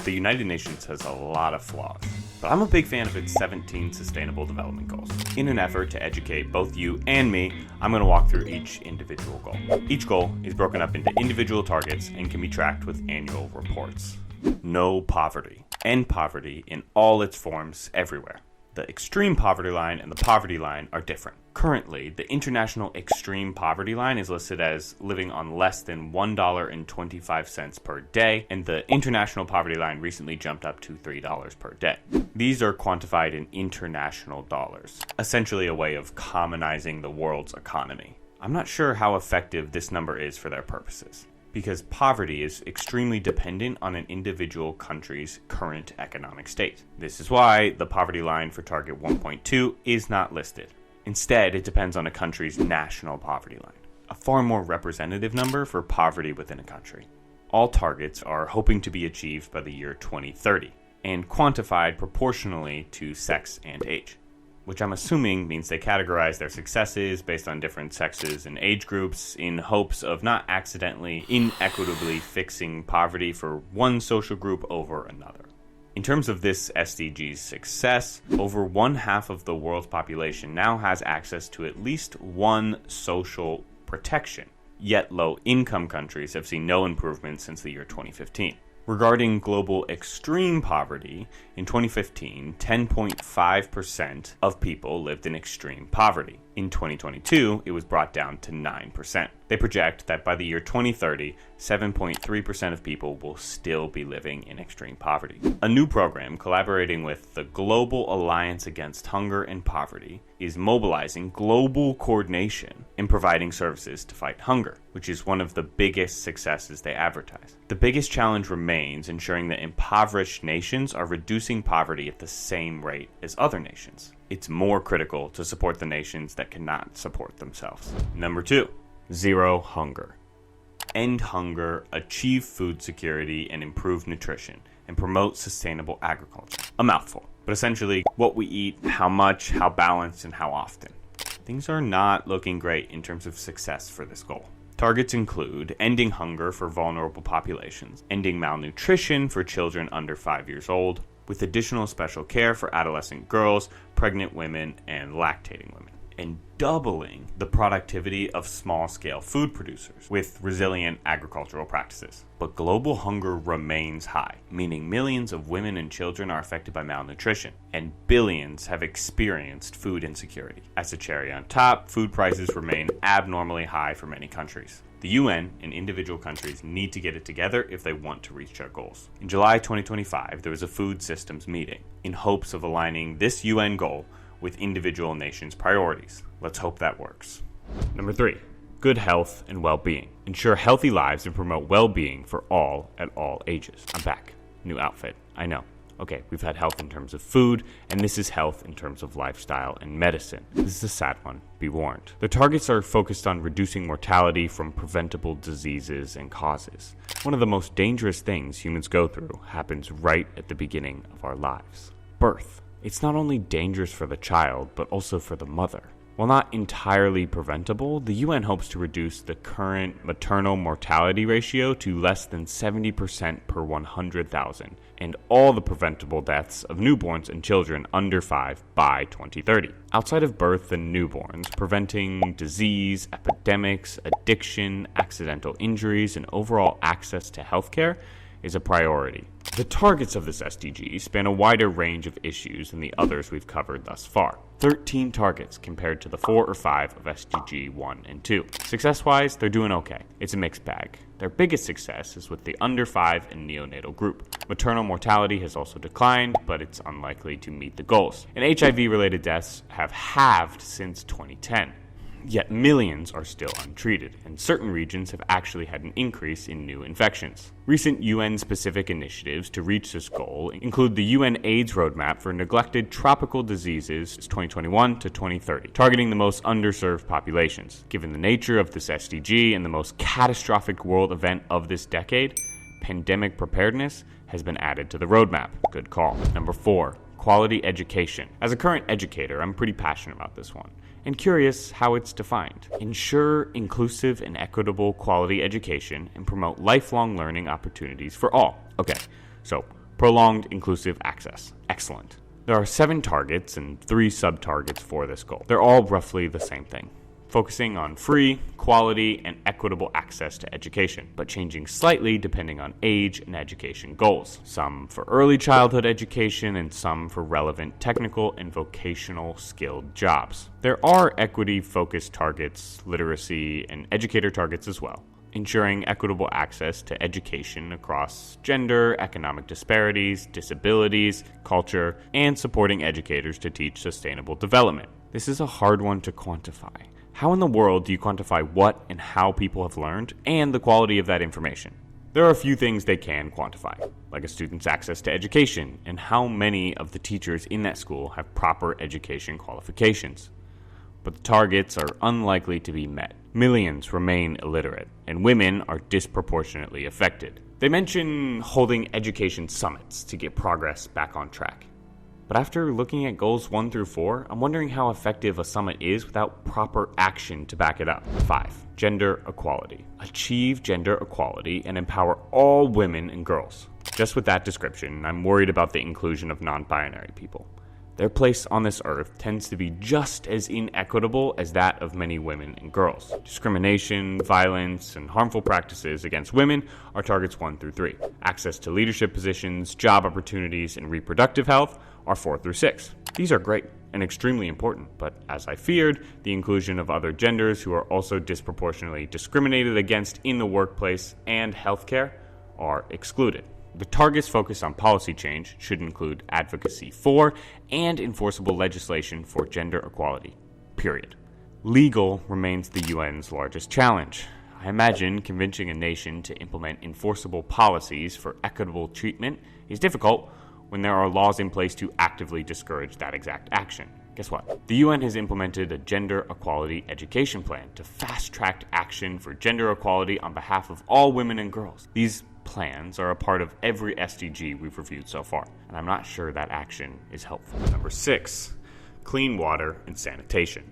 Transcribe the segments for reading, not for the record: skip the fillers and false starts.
the United Nations has a lot of flaws, but I'm a big fan of its 17 Sustainable Development Goals. In an effort to educate both you and me, I'm going to walk through each individual goal. Each goal is broken up into individual targets and can be tracked with annual reports. No poverty. End poverty in all its forms everywhere. The extreme poverty line and the poverty line are different. Currently, the international extreme poverty line is listed as living on less than $1.25 per day, and the international poverty line recently jumped up to $3 per day. These are quantified in international dollars, essentially a way of commonizing the world's economy. I'm not sure how effective this number is for their purposes, because poverty is extremely dependent on an individual country's current economic state. This is why the poverty line for target 1.2 is not listed. Instead, it depends on a country's national poverty line, a far more representative number for poverty within a country. All targets are hoping to be achieved by the year 2030 and quantified proportionally to sex and age, which I'm assuming means they categorize their successes based on different sexes and age groups in hopes of not accidentally inequitably fixing poverty for one social group over another. In terms of this SDG's success, over 1/2 of the world's population now has access to at least one social protection, yet low-income countries have seen no improvement since the year 2015. Regarding global extreme poverty, in 2015, 10.5% of people lived in extreme poverty. In 2022, it was brought down to 9%. They project that by the year 2030, 7.3% of people will still be living in extreme poverty. A new program collaborating with the Global Alliance Against Hunger and Poverty is mobilizing global coordination and providing services to fight hunger, which is one of the biggest successes they advertise. The biggest challenge remains ensuring that impoverished nations are reducing poverty at the same rate as other nations. It's more critical to support the nations that cannot support themselves. Number 2, zero hunger. End hunger, achieve food security, and improve nutrition, and promote sustainable agriculture. A mouthful, but essentially what we eat, how much, how balanced, and how often. Things are not looking great in terms of success for this goal. Targets include ending hunger for vulnerable populations, ending malnutrition for children under 5 years old, with additional special care for adolescent girls, pregnant women, and lactating women, and doubling the productivity of small-scale food producers with resilient agricultural practices. But global hunger remains high, meaning millions of women and children are affected by malnutrition, and billions have experienced food insecurity. As a cherry on top, food prices remain abnormally high for many countries. The UN and individual countries need to get it together if they want to reach their goals. In July 2025, there was a food systems meeting in hopes of aligning this UN goal with individual nations' priorities. Let's hope that works. Number 3, good health and well-being. Ensure healthy lives and promote well-being for all at all ages. I'm back. New outfit. I know. Okay, we've had health in terms of food, and this is health in terms of lifestyle and medicine. This is a sad one, be warned. The targets are focused on reducing mortality from preventable diseases and causes. One of the most dangerous things humans go through happens right at the beginning of our lives. Birth. It's not only dangerous for the child, but also for the mother. While not entirely preventable, the UN hopes to reduce the current maternal mortality ratio to less than 70% per 100,000, and all the preventable deaths of newborns and children under 5 by 2030. Outside of birth and newborns, preventing disease, epidemics, addiction, accidental injuries, and overall access to healthcare is a priority. The targets of this SDG span a wider range of issues than the others we've covered thus far. 13 targets compared to the 4 or 5 of SDG 1 and 2. Success-wise, they're doing okay. It's a mixed bag. Their biggest success is with the under 5 and neonatal group. Maternal mortality has also declined, but it's unlikely to meet the goals. And HIV-related deaths have halved since 2010. Yet millions are still untreated, and certain regions have actually had an increase in new infections. Recent UN-specific initiatives to reach this goal include the UN AIDS Roadmap for Neglected Tropical Diseases 2021 to 2030, targeting the most underserved populations. Given the nature of this SDG and the most catastrophic world event of this decade, pandemic preparedness has been added to the roadmap. Good call. Number 4, quality education. As a current educator, I'm pretty passionate about this one, and curious how it's defined. Ensure inclusive and equitable quality education and promote lifelong learning opportunities for all. Okay, so Prolonged inclusive access. Excellent. There are 7 targets and 3 sub-targets for this goal. They're all roughly the same thing, focusing on free, quality, and equitable access to education, but changing slightly depending on age and education goals. Some for early childhood education and some for relevant technical and vocational skilled jobs. There are equity-focused targets, literacy, and educator targets as well, ensuring equitable access to education across gender, economic disparities, disabilities, culture, and supporting educators to teach sustainable development. This is a hard one to quantify. How in the world do you quantify what and how people have learned and the quality of that information? There are a few things they can quantify, like a student's access to education and how many of the teachers in that school have proper education qualifications. But the targets are unlikely to be met. Millions remain illiterate, and women are disproportionately affected. They mention holding education summits to get progress back on track. But after looking at goals 1 through 4, I'm wondering how effective a summit is without proper action to back it up. 5. Gender equality. Achieve gender equality and empower all women and girls. Just with that description, I'm worried about the inclusion of non-binary people. Their place on this earth tends to be just as inequitable as that of many women and girls. Discrimination, violence, and harmful practices against women are targets 1 through 3. Access to leadership positions, job opportunities, and reproductive health are 4 through 6. These are great and extremely important, but as I feared, the inclusion of other genders who are also disproportionately discriminated against in the workplace and healthcare are excluded. The targets focused on policy change should include advocacy for and enforceable legislation for gender equality, period. Legal remains the UN's largest challenge. I imagine convincing a nation to implement enforceable policies for equitable treatment is difficult when there are laws in place to actively discourage that exact action. Guess what? The UN has implemented a gender equality education plan to fast-track action for gender equality on behalf of all women and girls. These plans are a part of every SDG we've reviewed so far, and I'm not sure that action is helpful. Number 6, clean water and sanitation.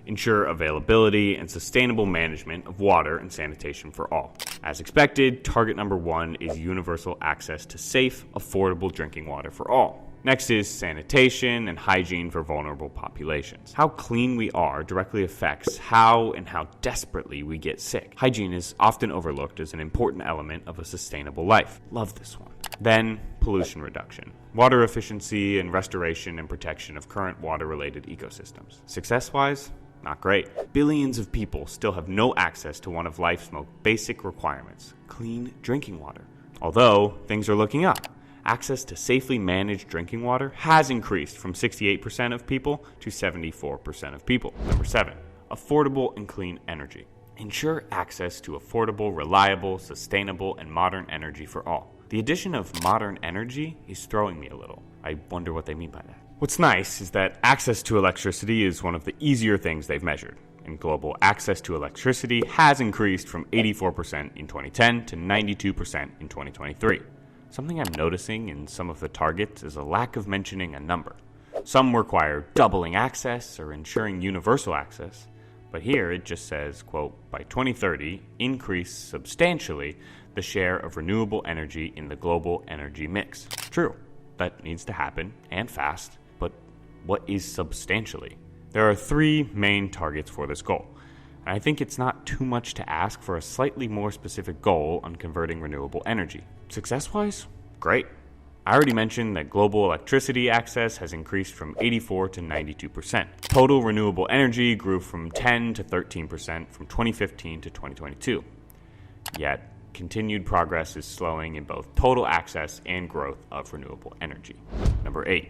Ensure availability and sustainable management of water and sanitation for all. As expected, target number 1 is universal access to safe, affordable drinking water for all. Next is sanitation and hygiene for vulnerable populations. How clean we are directly affects how and how desperately we get sick. Hygiene is often overlooked as an important element of a sustainable life. Love this one. Then, pollution reduction. Water efficiency and restoration and protection of current water-related ecosystems. Success-wise, not great. Billions of people still have no access to one of life's most basic requirements, clean drinking water. Although, things are looking up. Access to safely managed drinking water has increased from 68% of people to 74% of people. Number 7, affordable and clean energy. Ensure access to affordable, reliable, sustainable, and modern energy for all. The addition of modern energy is throwing me a little. I wonder what they mean by that. What's nice is that access to electricity is one of the easier things they've measured, and global access to electricity has increased from 84% in 2010 to 92% in 2023. Something I'm noticing in some of the targets is a lack of mentioning a number. Some require doubling access or ensuring universal access, but here it just says, quote, by 2030, increase substantially the share of renewable energy in the global energy mix. True, that needs to happen, and fast, but what is substantially? There are 3 main targets for this goal, and I think it's not too much to ask for a slightly more specific goal on converting renewable energy. Success-wise, great. I already mentioned that global electricity access has increased from 84 to 92%. Total renewable energy grew from 10 to 13% from 2015 to 2022. Yet, continued progress is slowing in both total access and growth of renewable energy. Number 8,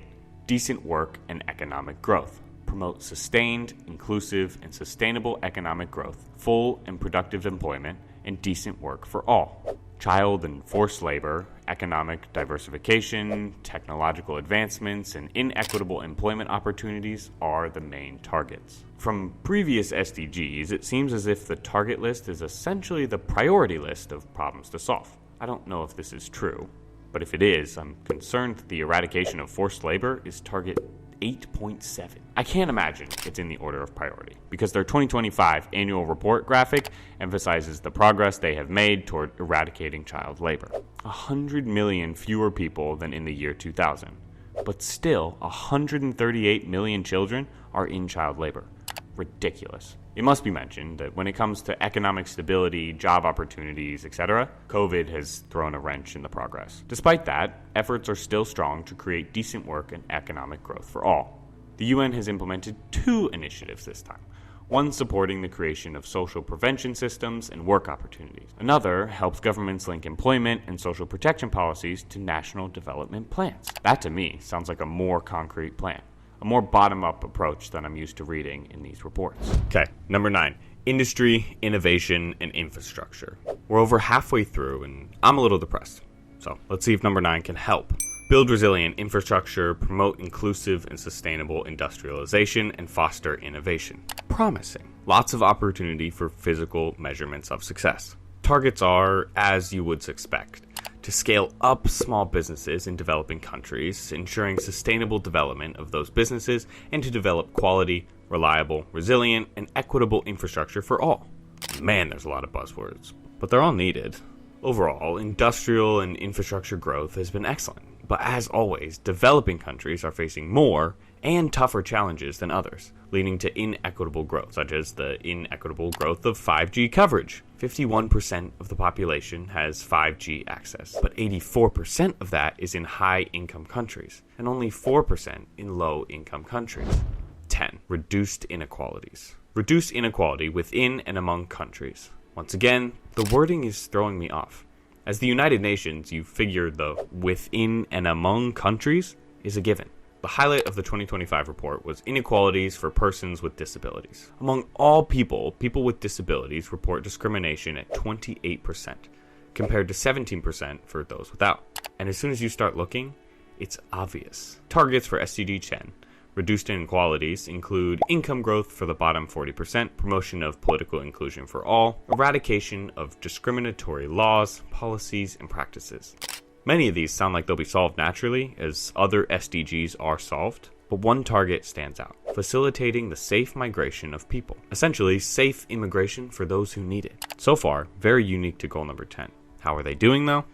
decent work and economic growth. Promote sustained, inclusive, and sustainable economic growth, full and productive employment, and decent work for all. Child and forced labor, economic diversification, technological advancements, and inequitable employment opportunities are the main targets. From previous SDGs, it seems as if the target list is essentially the priority list of problems to solve. I don't know if this is true, but if it is, I'm concerned that the eradication of forced labor is target 8.7. I can't imagine it's in the order of priority, because their 2025 annual report graphic emphasizes the progress they have made toward eradicating child labor. 100 million fewer people than in the year 2000, but still 138 million children are in child labor. Ridiculous. It must be mentioned that when it comes to economic stability, job opportunities, etc., COVID has thrown a wrench in the progress. Despite that, efforts are still strong to create decent work and economic growth for all. The UN has implemented 2 initiatives this time. One supporting the creation of social prevention systems and work opportunities. Another helps governments link employment and social protection policies to national development plans. That to me sounds like a more concrete plan. A more bottom-up approach than I'm used to reading in these reports. Okay, number 9. Industry, innovation, and infrastructure. We're over halfway through, and I'm a little depressed. So let's see if number 9 can help. Build resilient infrastructure, promote inclusive and sustainable industrialization, and foster innovation. Promising. Lots of opportunity for physical measurements of success. Targets are, as you would expect, to scale up small businesses in developing countries, ensuring sustainable development of those businesses, and to develop quality, reliable, resilient, and equitable infrastructure for all. Man, there's a lot of buzzwords, but they're all needed. Overall, industrial and infrastructure growth has been excellent, but as always, developing countries are facing more and tougher challenges than others, leading to inequitable growth, such as the inequitable growth of 5G coverage. 51% of the population has 5G access, but 84% of that is in high-income countries, and only 4% in low-income countries. 10. Reduced inequalities. Reduce inequality within and among countries. Once again, the wording is throwing me off. As the United Nations, you figure the within and among countries is a given. The highlight of the 2025 report was inequalities for persons with disabilities. Among all people, people with disabilities report discrimination at 28%, compared to 17% for those without. And as soon as you start looking, it's obvious. Targets for SDG 10, reduced inequalities, include income growth for the bottom 40%, promotion of political inclusion for all, eradication of discriminatory laws, policies, and practices. Many of these sound like they'll be solved naturally, as other SDGs are solved, but one target stands out: facilitating the safe migration of people. Essentially, safe immigration for those who need it. So far, very unique to goal number 10. How are they doing though?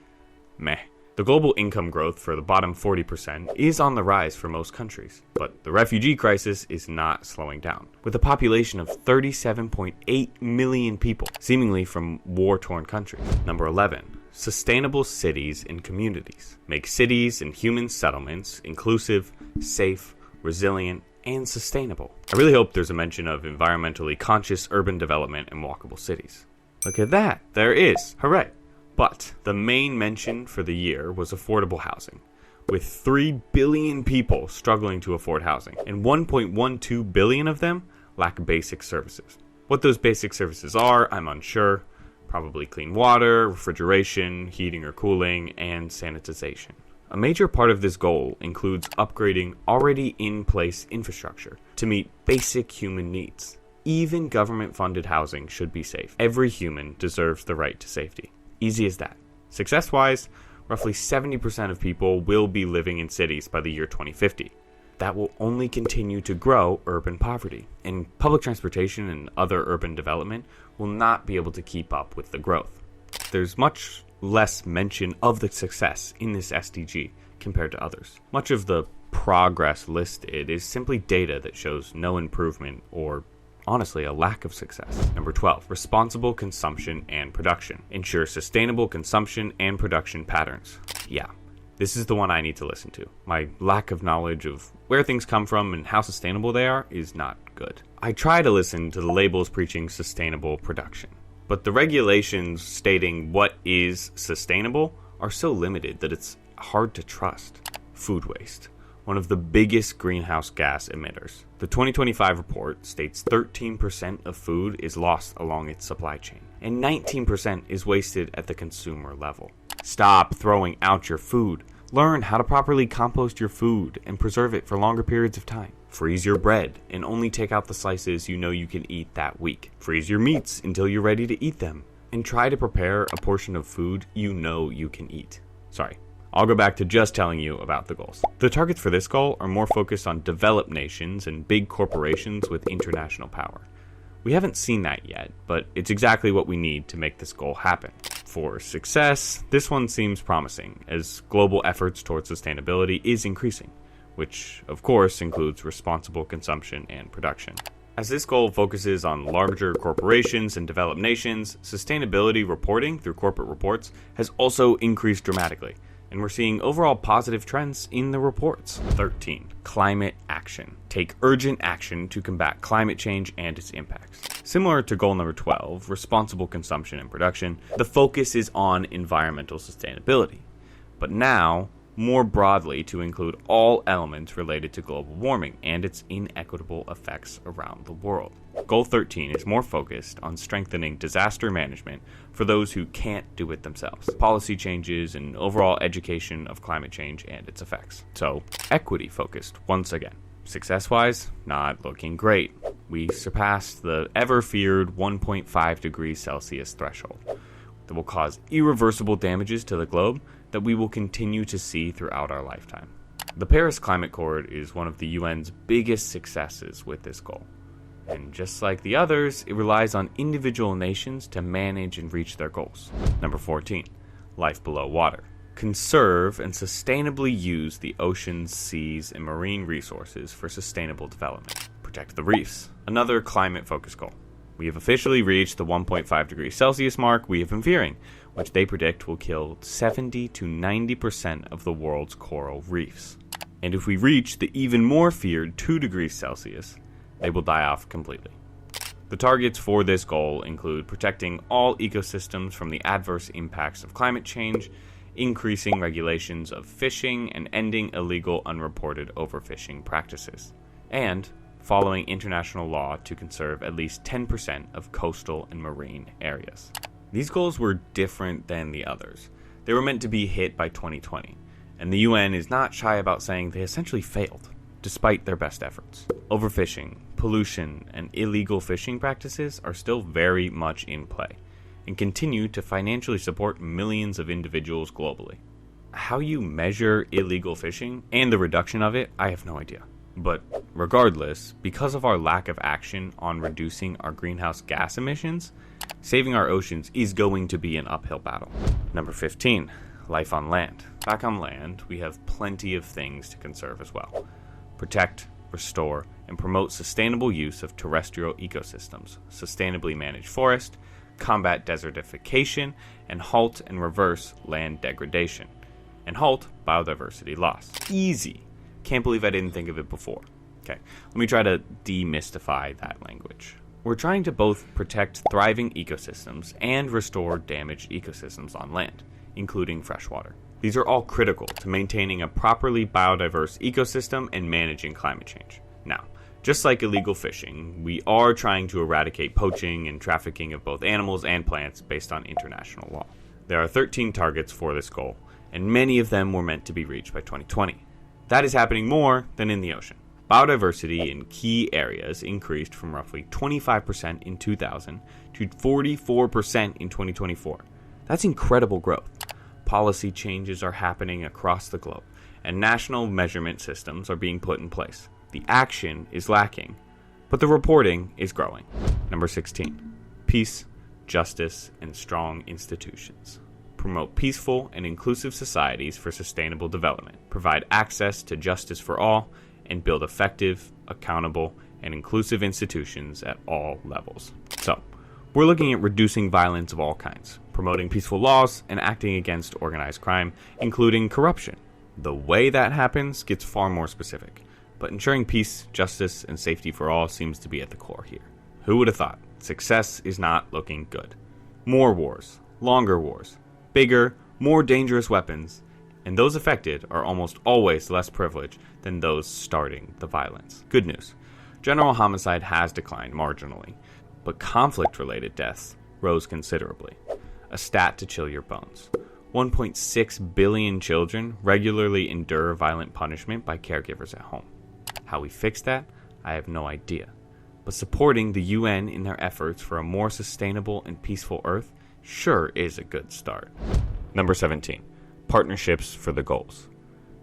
Meh. The global income growth for the bottom 40% is on the rise for most countries, but the refugee crisis is not slowing down. With a population of 37.8 million people, seemingly from war-torn countries. Number 11. Sustainable cities and communities. Make cities and human settlements inclusive, safe, resilient, and sustainable. I really hope there's a mention of environmentally conscious urban development and walkable cities. Look at that, there is, hooray! But the main mention for the year was affordable housing, with 3 billion people struggling to afford housing, and 1.12 billion of them lack basic services. What those basic services are, I'm unsure. Probably clean water, refrigeration, heating or cooling, and sanitization. A major part of this goal includes upgrading already in place infrastructure to meet basic human needs. Even government-funded housing should be safe. Every human deserves the right to safety. Easy as that. Success-wise, roughly 70% of people will be living in cities by the year 2050. That will only continue to grow urban poverty, and public transportation and other urban development will not be able to keep up with the growth. There's much less mention of the success in this SDG compared to others. Much of the progress listed is simply data that shows no improvement or, honestly, a lack of success. Number 12, responsible consumption and production. Ensure sustainable consumption and production patterns. Yeah. This is the one I need to listen to. My lack of knowledge of where things come from and how sustainable they are is not good. I try to listen to the labels preaching sustainable production, but the regulations stating what is sustainable are so limited that it's hard to trust. Food waste, one of the biggest greenhouse gas emitters. The 2025 report states 13% of food is lost along its supply chain, and 19% is wasted at the consumer level. Stop throwing out your food. Learn how to properly compost your food and preserve it for longer periods of time. Freeze your bread and only take out the slices you know you can eat that week. Freeze your meats until you're ready to eat them. And try to prepare a portion of food you know you can eat. Sorry, I'll go back to just telling you about the goals. The targets for this goal are more focused on developed nations and big corporations with international power. We haven't seen that yet, but it's exactly what we need to make this goal happen. For success, this one seems promising, as global efforts towards sustainability is increasing, which of course includes responsible consumption and production. As this goal focuses on larger corporations and developed nations, sustainability reporting through corporate reports has also increased dramatically, and we're seeing overall positive trends in the reports. 13. Climate action. Take urgent action to combat climate change and its impacts. Similar to goal number 12, responsible consumption and production, the focus is on environmental sustainability, but now more broadly to include all elements related to global warming and its inequitable effects around the world. Goal 13 is more focused on strengthening disaster management for those who can't do it themselves, policy changes, and overall education of climate change and its effects. So, equity focused once again. Success-wise, not looking great. We surpassed the ever-feared 1.5 degrees Celsius threshold that will cause irreversible damages to the globe that we will continue to see throughout our lifetime. The Paris Climate Accord is one of the UN's biggest successes with this goal. And just like the others, it relies on individual nations to manage and reach their goals. Number 14, life below water. Conserve and sustainably use the oceans, seas, and marine resources for sustainable development. Protect the reefs, another climate-focused goal. We have officially reached the 1.5 degrees Celsius mark we have been fearing, which they predict will kill 70 to 90% of the world's coral reefs. And if we reach the even more feared 2 degrees Celsius, they will die off completely. The targets for this goal include protecting all ecosystems from the adverse impacts of climate change, increasing regulations of fishing, and ending illegal unreported overfishing practices, and following international law to conserve at least 10% of coastal and marine areas. These goals were different than the others. They were meant to be hit by 2020, and the UN is not shy about saying they essentially failed, despite their best efforts. Overfishing, pollution, and illegal fishing practices are still very much in play, and continue to financially support millions of individuals globally. How you measure illegal fishing and the reduction of it, I have no idea. But regardless, because of our lack of action on reducing our greenhouse gas emissions, saving our oceans is going to be an uphill battle. Number 15, life on land. Back on land, we have plenty of things to conserve as well. Protect, restore, and promote sustainable use of terrestrial ecosystems, sustainably manage forest, combat desertification, and halt and reverse land degradation, and halt biodiversity loss. Easy. Can't believe I didn't think of it before. Okay, let me try to demystify that language. We're trying to both protect thriving ecosystems and restore damaged ecosystems on land, including freshwater. These are all critical to maintaining a properly biodiverse ecosystem and managing climate change. Now, just like illegal fishing, we are trying to eradicate poaching and trafficking of both animals and plants based on international law. There are 13 targets for this goal, and many of them were meant to be reached by 2020. That is happening more than in the ocean. Biodiversity in key areas increased from roughly 25% in 2000 to 44% in 2024. That's incredible growth. Policy changes are happening across the globe, and national measurement systems are being put in place. The action is lacking, but the reporting is growing. Number 16, peace, justice, and strong institutions. Promote peaceful and inclusive societies for sustainable development, provide access to justice for all, and build effective, accountable, and inclusive institutions at all levels. So, we're looking at reducing violence of all kinds, promoting peaceful laws, and acting against organized crime, including corruption. The way that happens gets far more specific, but ensuring peace, justice, and safety for all seems to be at the core here. Who would have thought? Success is not looking good. More wars, longer wars, bigger, more dangerous weapons, and those affected are almost always less privileged than those starting the violence. Good news. General homicide has declined marginally, but conflict-related deaths rose considerably. A stat to chill your bones. 1.6 billion children regularly endure violent punishment by caregivers at home. How we fix that, I have no idea. But supporting the UN in their efforts for a more sustainable and peaceful Earth sure is a good start. Number 17. partnerships for the goals,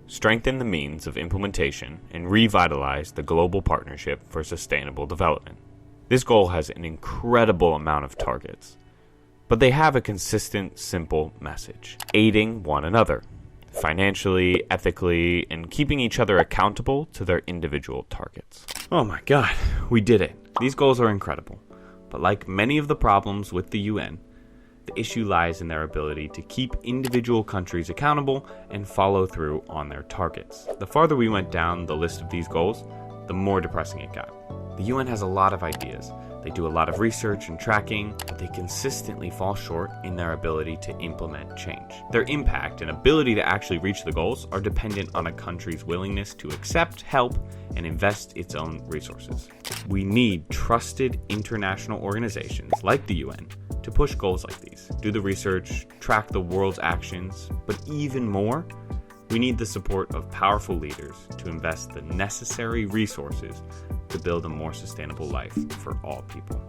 strengthen the means of implementation, and revitalize the global partnership for sustainable development. This goal has an incredible amount of targets, but they have a consistent, simple message: aiding one another, financially, ethically, and keeping each other accountable to their individual targets. Oh my God, we did it. These goals are incredible, but like many of the problems with the UN, the issue lies in their ability to keep individual countries accountable and follow through on their targets. The farther we went down the list of these goals, the more depressing it got. The UN has a lot of ideas. They do a lot of research and tracking, but they consistently fall short in their ability to implement change. Their impact and ability to actually reach the goals are dependent on a country's willingness to accept help and invest its own resources. We need trusted international organizations like the UN to push goals like these, do the research, track the world's actions, but even more, we need the support of powerful leaders to invest the necessary resources to build a more sustainable life for all people.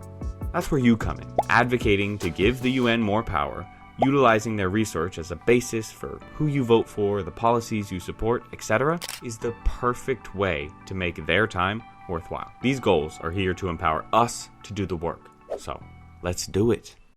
That's where you come in. Advocating to give the UN more power, utilizing their research as a basis for who you vote for, the policies you support, etc., is the perfect way to make their time worthwhile. These goals are here to empower us to do the work. So, let's do it.